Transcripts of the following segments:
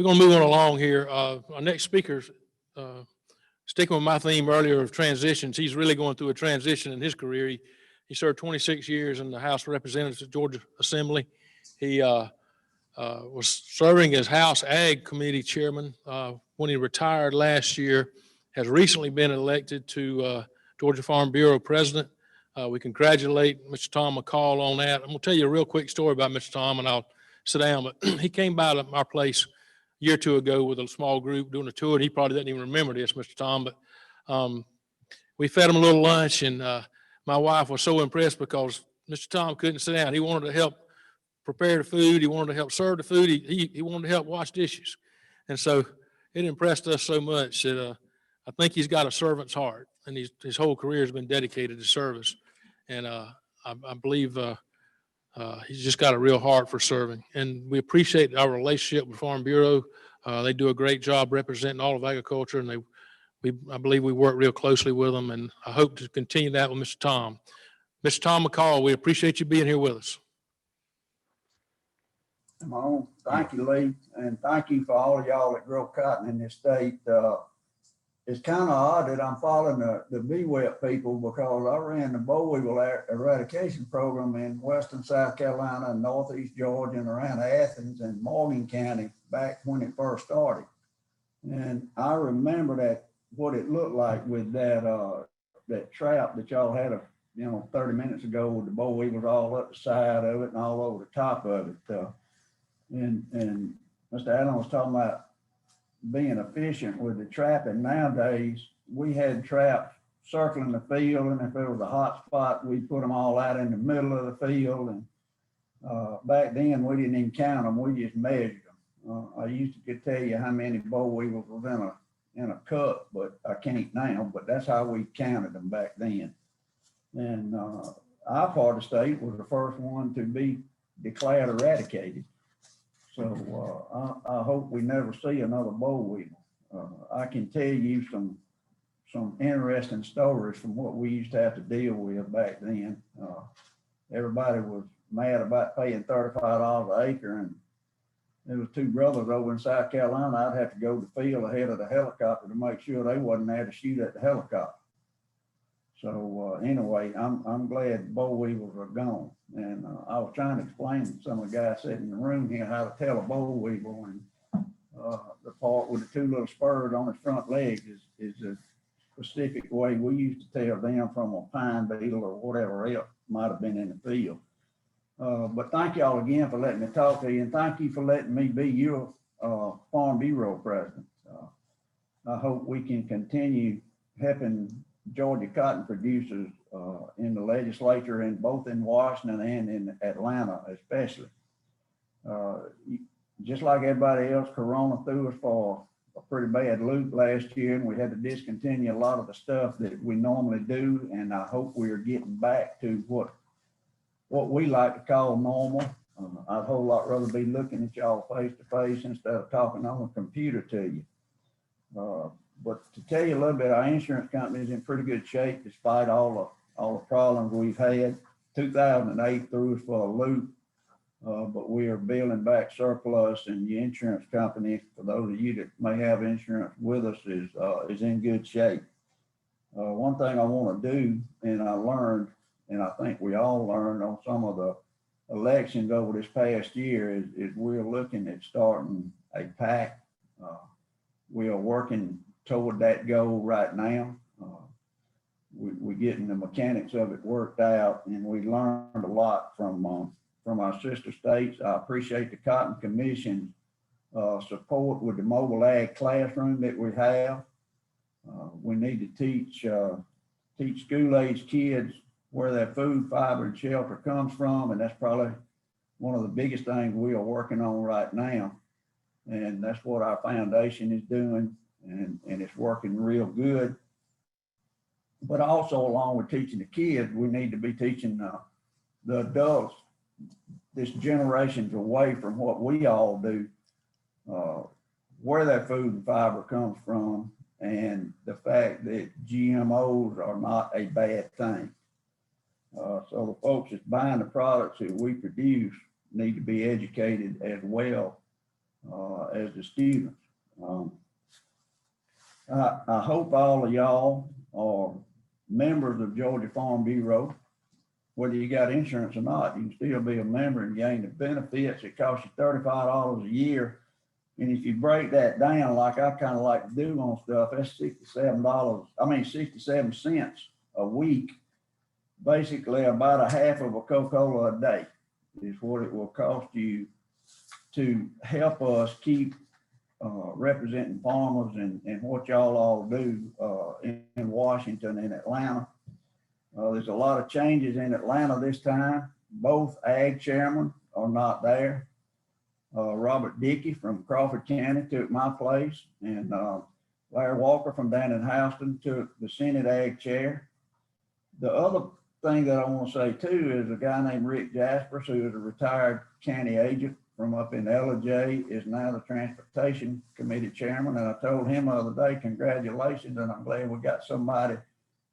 we're going to move on along here. Our next speaker, sticking with my theme earlier of transitions, he's really going through a transition in his career. He served 26 years in the House of Representatives of Georgia Assembly. He was serving as House Ag Committee Chairman when he retired last year, has recently been elected to Georgia Farm Bureau President. We congratulate Mr. Tom McCall on that. I'm going to tell you a real quick story about Mr. Tom, and I'll sit down. But he came by to our place a year or two ago with a small group doing a tour, and he probably doesn't even remember this, Mr. Tom, but we fed him a little lunch, and my wife was so impressed because Mr. Tom couldn't sit down. He wanted to help prepare the food. He wanted to help serve the food. He wanted to help wash dishes. And so it impressed us so much that I think he's got a servant's heart, and his whole career has been dedicated to service. And I believe he's just got a real heart for serving. And we appreciate our relationship with Farm Bureau. They do a great job representing all of agriculture, and I believe we work real closely with them, and I hope to continue that with Mr. Tom. Mr. Tom McCall, we appreciate you being here with us. Come on. Thank you, Lee, and thank you for all of y'all that grow cotton in this state. It's kind of odd that I'm following the BWEP people, because I ran the boll weevil eradication program in western South Carolina and northeast Georgia and around Athens and Morgan County back when it first started. And I remember that what it looked like with that trap that y'all had 30 minutes ago, with the boll weevils all up the side of it and all over the top of it. And Mr. Allen was talking about being efficient with the trapping. Nowadays, we had traps circling the field, and if there was a hot spot, we put them all out in the middle of the field. And back then, we didn't even count them; we just measured them. I used to could tell you how many boll weevils was in a cup, but I can't now. But that's how we counted them back then. And our part of the state was the first one to be declared eradicated. So I hope we never see another boll weevil. I can tell you some interesting stories from what we used to have to deal with back then. Everybody was mad about paying $35 an acre, and there was two brothers over in South Carolina. I'd have to go to the field ahead of the helicopter to make sure they wasn't there to shoot at the helicopter. So anyway, I'm glad boll weevils are gone. And I was trying to explain to some of the guys sitting in the room here how to tell a boll weevil, and the part with the two little spurs on its front legs is a specific way we used to tell them from a pine beetle or whatever else might have been in the field. But thank y'all again for letting me talk to you, and thank you for letting me be your Farm Bureau president. I hope we can continue helping Georgia cotton producers in the legislature, and both in Washington and in Atlanta especially. Just like everybody else, Corona threw us for a pretty bad loop last year, and we had to discontinue a lot of the stuff that we normally do. And I hope we are getting back to what we like to call normal. I'd a whole lot rather be looking at y'all face to face instead of talking on a computer to you. But to tell you a little bit, our insurance company is in pretty good shape despite all the problems we've had. 2008 threw us for a loop, but we are building back surplus, and the insurance company, for those of you that may have insurance with us, is in good shape. One thing I want to do, and I learned, and I think we all learned on some of the elections over this past year, is we're looking at starting a PAC. We are working toward that goal right now. We're getting the mechanics of it worked out, and we learned a lot from our sister states. I appreciate the Cotton Commission's support with the mobile ag classroom that we have. We need to teach school-age kids where their food, fiber, and shelter comes from, and that's probably one of the biggest things we are working on right now. And that's what our foundation is doing, and it's working real good. But also, along with teaching the kids, we need to be teaching the adults, this generation's away from what we all do, where that food and fiber comes from, and the fact that GMOs are not a bad thing. So the folks that's buying the products that we produce need to be educated as well as the students. I hope all of y'all are members of Georgia Farm Bureau. Whether you got insurance or not, you can still be a member and gain the benefits. It costs you $35 a year. And if you break that down, like I kind of like to do on stuff, that's $67 cents a week. Basically about a half of a Coca-Cola a day is what it will cost you to help us keep representing farmers and what y'all all do in Washington and Atlanta. There's a lot of changes in Atlanta this time. Both ag chairmen are not there. Robert Dickey from Crawford County took my place, and Larry Walker from down in Houston took the Senate Ag Chair. The other thing that I want to say too is a guy named Rick Jaspers, who is a retired county agent from up in LJ, is now the Transportation Committee Chairman. And I told him the other day, congratulations, and I'm glad we got somebody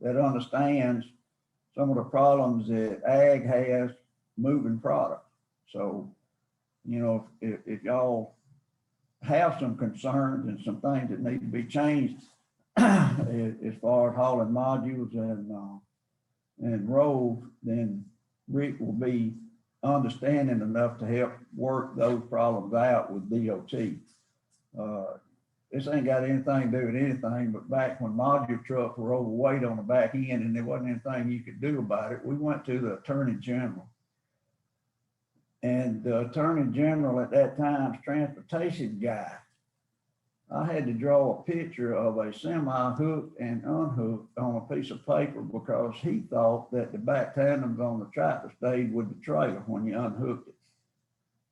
that understands some of the problems that ag has moving product. So, you know, if y'all have some concerns and some things that need to be changed as far as hauling modules and rolls, then Rick will be understanding enough to help work those problems out with DOT. This ain't got anything to do with anything, but back when module trucks were overweight on the back end and there wasn't anything you could do about it, we went to the Attorney General. And the Attorney General at that time's transportation guy, I had to draw a picture of a semi hooked and unhooked on a piece of paper because he thought that the back tandems on the tractor stayed with the trailer when you unhooked it.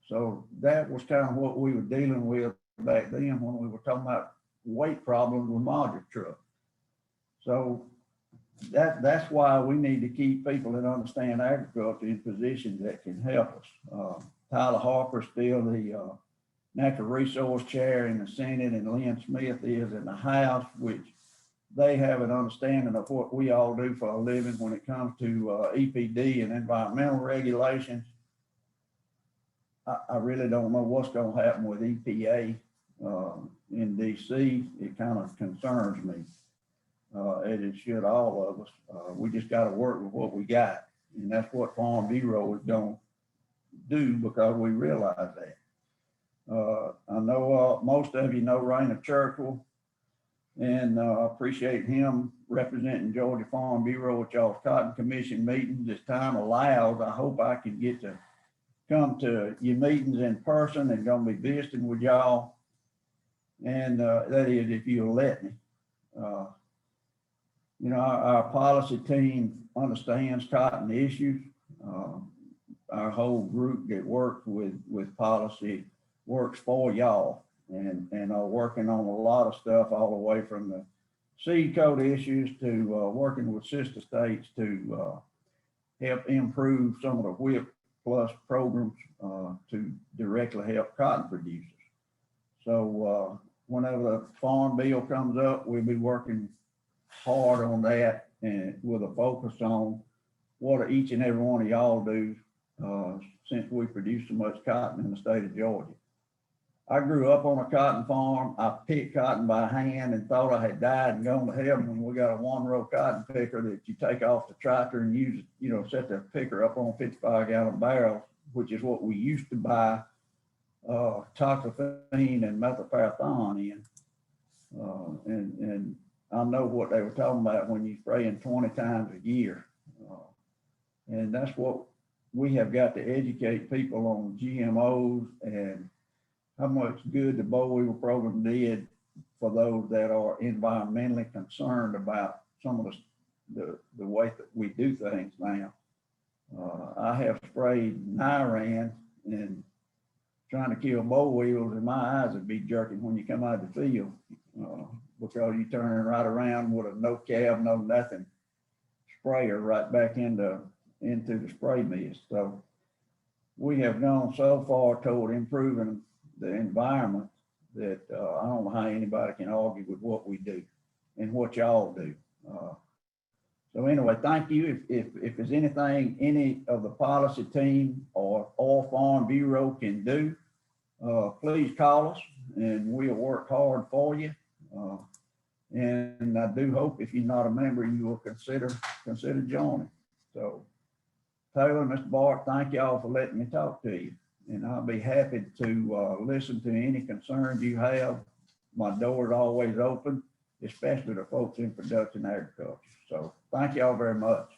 So that was kind of what we were dealing with back then when we were talking about weight problems with module trucks. So that's why we need to keep people that understand agriculture in positions that can help us. Tyler Harper's still the Natural Resource Chair in the Senate, and Lynn Smith is in the House, which they have an understanding of what we all do for a living when it comes to EPD and environmental regulations. I really don't know what's going to happen with EPA in DC. It kind of concerns me, and it should all of us. We just got to work with what we got, and that's what Farm Bureau is going to do because we realize that. I know most of you know Raina Churchill, and I appreciate him representing Georgia Farm Bureau at y'all's Cotton Commission meetings. As time allows, I hope I can get to come to your meetings in person and gonna be visiting with y'all. And that is if you'll let me. You know, our policy team understands cotton issues. Our whole group that works with policy works for y'all and are working on a lot of stuff all the way from the seed code issues to working with sister states to help improve some of the WHIP plus programs to directly help cotton producers. So whenever the farm bill comes up, we'll be working hard on that and with a focus on what each and every one of y'all do since we produce so much cotton in the state of Georgia. I grew up on a cotton farm. I picked cotton by hand and thought I had died and gone to heaven when we got a one-row cotton picker that you take off the tractor and use, you know, set the picker up on 55-gallon barrels, which is what we used to buy toxaphene and methylparathon in. And I know what they were talking about when you're spraying 20 times a year. And that's what we have got to educate people on GMOs and how much good the boll weevil program did for those that are environmentally concerned about some of the way that we do things now. I have sprayed Nyran and trying to kill boll weevils, and my eyes would be jerking when you come out of the field because you turn right around with a no cab, no nothing sprayer right back into the spray mist. So we have gone so far toward improving the environment that I don't know how anybody can argue with what we do and what y'all do. So anyway, thank you. If there's anything any of the policy team or Farm Bureau can do, please call us and we'll work hard for you. And I do hope if you're not a member, you will consider joining. So Taylor, Mr. Bart, thank y'all for letting me talk to you. And I'll be happy to listen to any concerns you have. My door is always open, especially the folks in production agriculture. So thank y'all very much.